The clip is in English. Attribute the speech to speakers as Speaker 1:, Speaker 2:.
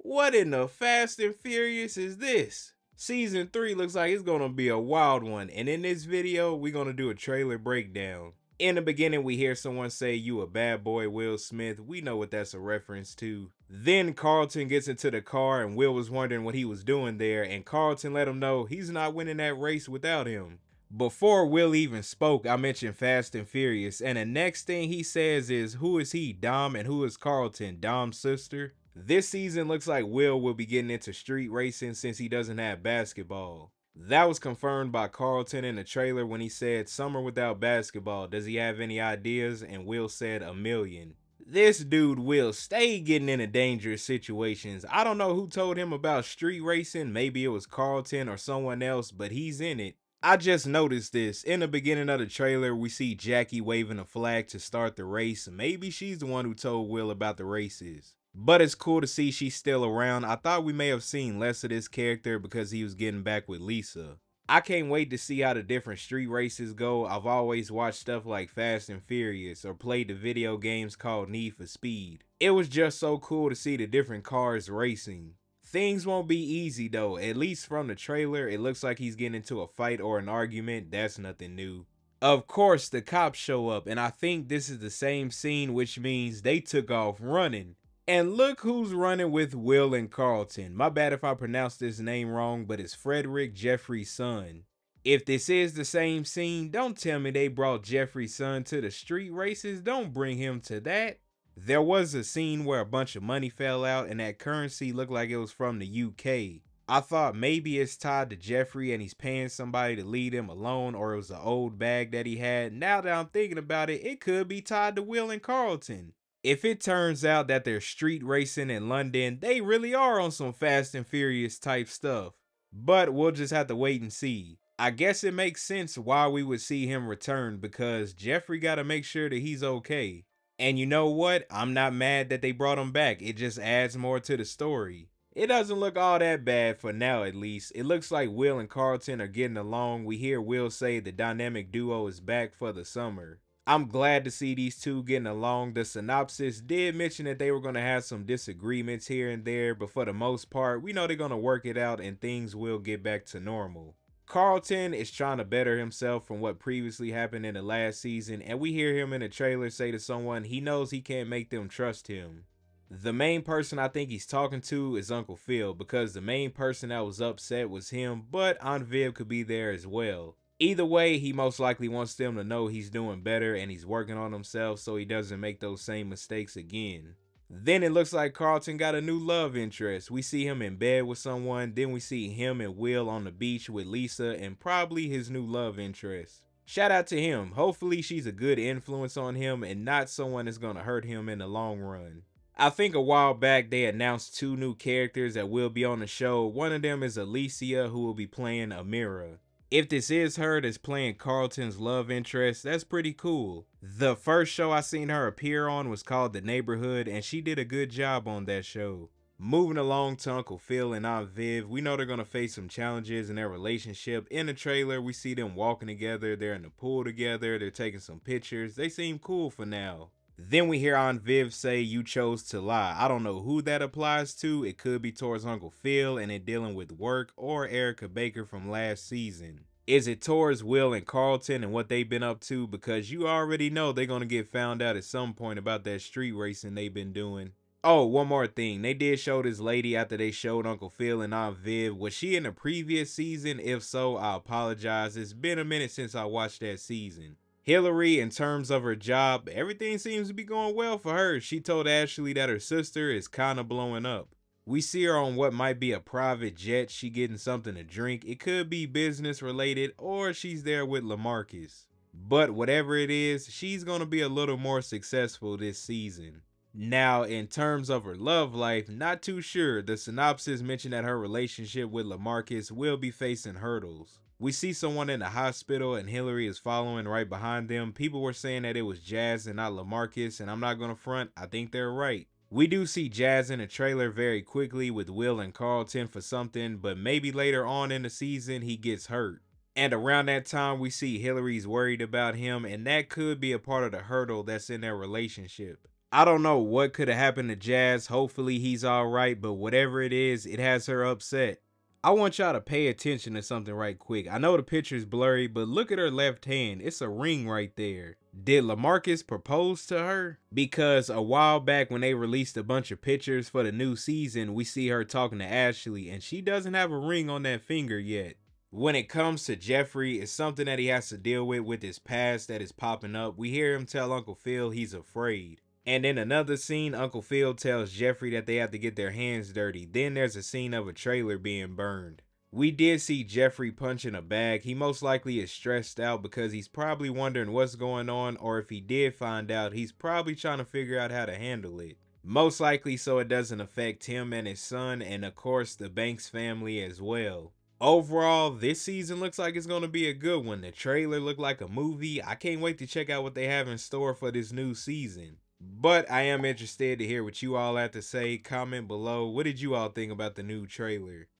Speaker 1: What in the Fast and Furious is this? Season 3 looks like it's gonna be a wild one, and in this video, we're gonna do a trailer breakdown. In the beginning, we hear someone say, "You a bad boy, Will Smith." We know what that's a reference to. Then Carlton gets into the car, and Will was wondering what he was doing there, and Carlton let him know he's not winning that race without him. Before Will even spoke, I mentioned Fast and Furious, and the next thing he says is, who is he, Dom, and who is Carlton, Dom's sister? This season looks like Will be getting into street racing since he doesn't have basketball. That was confirmed by Carlton in the trailer when he said, "Summer without basketball, does he have any ideas?" And Will said, "A million." This dude Will stay getting into dangerous situations. I don't know who told him about street racing, maybe it was Carlton or someone else, but he's in it. I just noticed this. In the beginning of the trailer, we see Jackie waving a flag to start the race. Maybe she's the one who told Will about the races. But it's cool to see she's still around. I thought we may have seen less of this character because he was getting back with Lisa. I can't wait to see how the different street races go. I've always watched stuff like Fast and Furious or played the video games called Need for Speed. It was just so cool to see the different cars racing. Things won't be easy though, at least from the trailer. It looks like he's getting into a fight or an argument. That's nothing new. Of course, the cops show up, and I think this is the same scene, which means they took off running. And look who's running with Will and Carlton. My bad if I pronounced this name wrong, but it's Frederick, Jeffrey's son. If this is the same scene, don't tell me they brought Jeffrey's son to the street races. Don't bring him to that. There was a scene where a bunch of money fell out and that currency looked like it was from the UK. I thought maybe it's tied to Jeffrey and he's paying somebody to leave him alone, or it was an old bag that he had. Now that I'm thinking about it, it could be tied to Will and Carlton. If it turns out that they're street racing in London, they really are on some Fast and Furious type stuff. But we'll just have to wait and see. I guess it makes sense why we would see him return, because Jeffrey gotta make sure that he's okay. And you know what? I'm not mad that they brought him back. It just adds more to the story. It doesn't look all that bad for now, at least. It looks like Will and Carlton are getting along. We hear Will say the dynamic duo is back for the summer. I'm glad to see these two getting along. The synopsis did mention that they were going to have some disagreements here and there, but for the most part, we know they're going to work it out and things will get back to normal. Carlton is trying to better himself from what previously happened in the last season, and we hear him in the trailer say to someone he knows he can't make them trust him. The main person I think he's talking to is Uncle Phil, because the main person that was upset was him, but Aunt Viv could be there as well. Either way, he most likely wants them to know he's doing better and he's working on himself so he doesn't make those same mistakes again. Then it looks like Carlton got a new love interest. We see him in bed with someone, then we see him and Will on the beach with Lisa and probably his new love interest. Shout out to him. Hopefully she's a good influence on him and not someone that's gonna hurt him in the long run. I think a while back they announced two new characters that will be on the show. One of them is Alicia, who will be playing Amira. If this is her that's playing Carlton's love interest, that's pretty cool. The first show I seen her appear on was called The Neighborhood, and she did a good job on that show. Moving along to Uncle Phil and Aunt Viv, we know they're going to face some challenges in their relationship. In the trailer, we see them walking together, they're in the pool together, they're taking some pictures. They seem cool for now. Then we hear Aunt Viv say, "You chose to lie." I don't know who that applies to. It could be towards Uncle Phil and it dealing with work, or Erica Baker from last season. Is it towards Will and Carlton and what they've been up to? Because you already know they're going to get found out at some point about that street racing they've been doing. Oh, one more thing. They did show this lady after they showed Uncle Phil and Aunt Viv. Was she in the previous season? If so, I apologize. It's been a minute since I watched that season. Hillary, in terms of her job, everything seems to be going well for her. She told Ashley that her sister is kind of blowing up. We see her on what might be a private jet. She getting something to drink. It could be business related, or she's there with LaMarcus. But whatever it is, she's going to be a little more successful this season. Now, in terms of her love life, not too sure. The synopsis mentioned that her relationship with LaMarcus will be facing hurdles. We see someone in the hospital and Hillary is following right behind them. People were saying that it was Jazz and not LaMarcus, and I'm not going to front, I think they're right. We do see Jazz in the trailer very quickly with Will and Carlton for something, but maybe later on in the season he gets hurt. And around that time we see Hillary's worried about him, and that could be a part of the hurdle that's in their relationship. I don't know what could have happened to Jazz. Hopefully he's all right, but whatever it is, it has her upset. I want y'all to pay attention to something right quick. I know the picture's blurry, but look at her left hand. It's a ring right there. Did LaMarcus propose to her? Because a while back when they released a bunch of pictures for the new season, we see her talking to Ashley, and she doesn't have a ring on that finger yet. When it comes to Jeffrey, it's something that he has to deal with his past that is popping up. We hear him tell Uncle Phil he's afraid. And in another scene, Uncle Phil tells Jeffrey that they have to get their hands dirty. Then there's a scene of a trailer being burned. We did see Jeffrey punching a bag. He most likely is stressed out because he's probably wondering what's going on, or if he did find out, he's probably trying to figure out how to handle it. Most likely so it doesn't affect him and his son, and of course the Banks family as well. Overall, this season looks like it's going to be a good one. The trailer looked like a movie. I can't wait to check out what they have in store for this new season. But I am interested to hear what you all have to say. Comment below. What did you all think about the new trailer?